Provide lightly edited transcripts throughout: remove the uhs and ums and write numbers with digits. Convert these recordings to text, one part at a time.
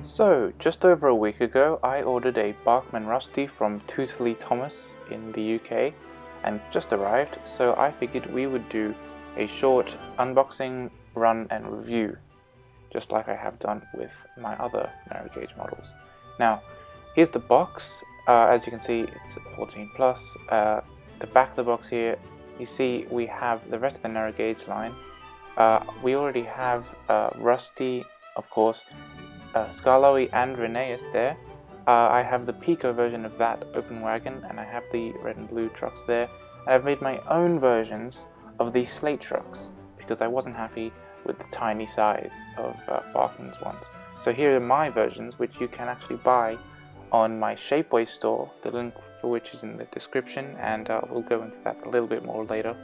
So, just over a week ago, I ordered a Bachmann Rusty from Tootally Thomas in the UK and just arrived, so I figured we would do a short unboxing, run and review, just like I have done with my other narrow gauge models. Now, here's the box. As you can see, it's 14 plus. The back of the box here, you see we have the rest of the narrow gauge line. We already have Rusty, of course, Skarloey and Rheneas there. I have the Pico version of that open wagon, and I have the red and blue trucks there. And I've made my own versions of the slate trucks because I wasn't happy with the tiny size of Bachmann's ones. So here are my versions, which you can actually buy on my Shapeways store, the link for which is in the description, and we'll go into that a little bit more later.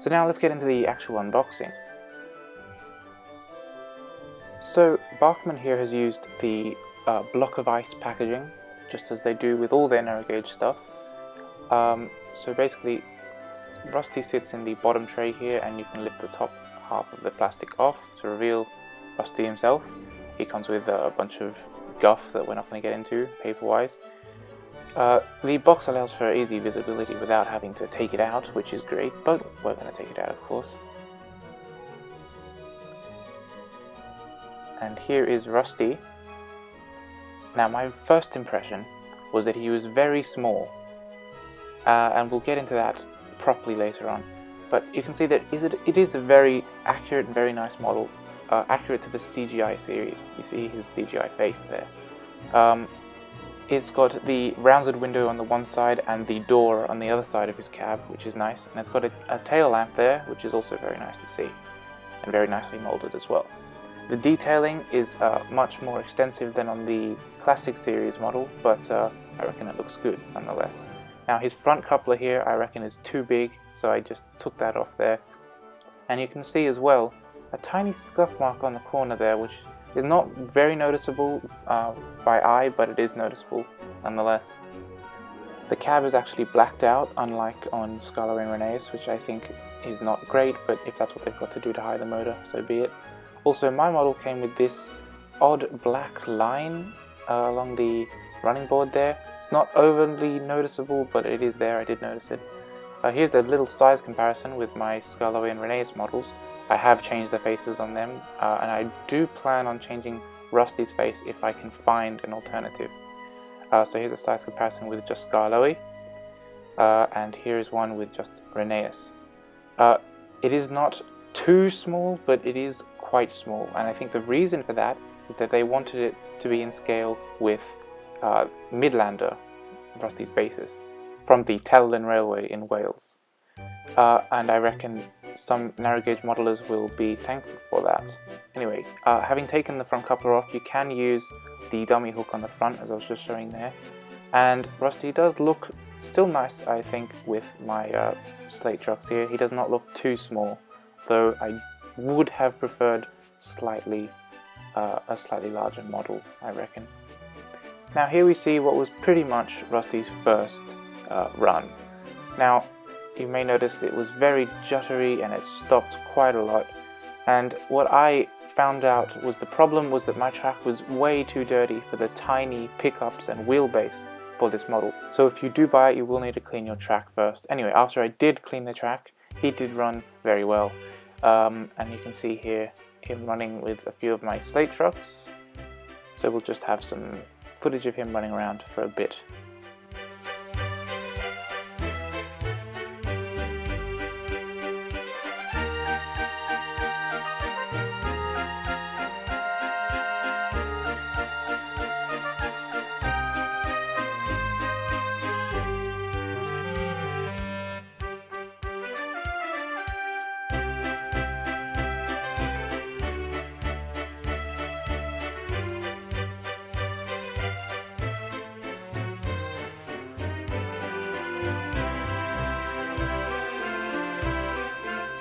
So now let's get into the actual unboxing. So Bachmann here has used the block of ice packaging, just as they do with all their narrow gauge stuff. So basically, Rusty sits in the bottom tray here, and you can lift the top half of the plastic off to reveal Rusty himself. He comes with a bunch of guff that we're not going to get into paper-wise. The box allows for easy visibility without having to take it out, which is great, but we're going to take it out, of course. And here is Rusty. Now, my first impression was that he was very small, and we'll get into that properly later on. But you can see that it is a very accurate and very nice model, accurate to the CGI series. You see his CGI face there. It's got the rounded window on the one side and the door on the other side of his cab, which is nice. And it's got a tail lamp there, which is also very nice to see, and very nicely molded as well. The detailing is much more extensive than on the classic series model, but I reckon it looks good nonetheless. Now, his front coupler here I reckon is too big, so I just took that off there. And you can see as well a tiny scuff mark on the corner there, which is not very noticeable by eye, but it is noticeable nonetheless. The cab is actually blacked out, unlike on Skarloey and Rheneas, which I think is not great, but if that's what they've got to do to hide the motor, so be it. Also, my model came with this odd black line along the running board there. It's not overly noticeable, but it is there, I did notice it. Here's a little size comparison with my Skarloey and Rheneas models. I have changed the faces on them, and I do plan on changing Rusty's face if I can find an alternative. So here's a size comparison with just Skarloey, and here is one with just Rheneas. It is not too small, but it is quite small, and I think the reason for that is that they wanted it to be in scale with Midlander, Rusty's basis, from the Telyn Railway in Wales. And I reckon some narrow gauge modelers will be thankful for that. Anyway, having taken the front coupler off, you can use the dummy hook on the front, as I was just showing there. And Rusty does look still nice, I think, with my slate trucks here. He does not look too small, though I would have preferred a slightly larger model, I reckon. Now here we see what was pretty much Rusty's first run. Now, you may notice it was very juttery and it stopped quite a lot, and what I found out was the problem was that my track was way too dirty for the tiny pickups and wheelbase for this model. So if you do buy it, you will need to clean your track first. Anyway, after I did clean the track, he did run very well. And you can see here him running with a few of my slate trucks. So we'll just have some footage of him running around for a bit.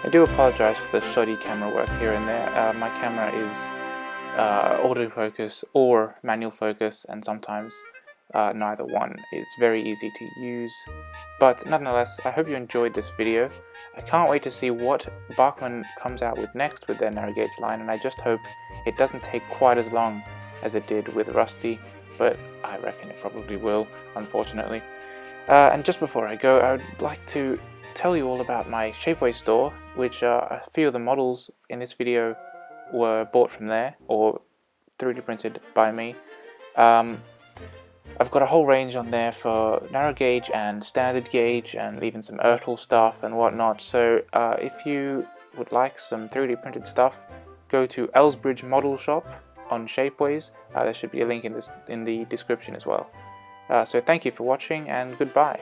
I do apologise for the shoddy camera work here and there. My camera is autofocus or manual focus, and sometimes neither one. It's very easy to use, but nonetheless, I hope you enjoyed this video. I can't wait to see what Bachmann comes out with next with their narrow gauge line, and I just hope it doesn't take quite as long as it did with Rusty, but I reckon it probably will, unfortunately. And just before I go, I would like to tell you all about my Shapeways store, which a few of the models in this video were bought from there, or 3D printed by me. I've got a whole range on there for narrow gauge and standard gauge, and even some Ertl stuff and whatnot. So if you would like some 3D printed stuff, go to Elsbridge Model Shop on Shapeways. There should be a link in the description as well. So thank you for watching, and goodbye.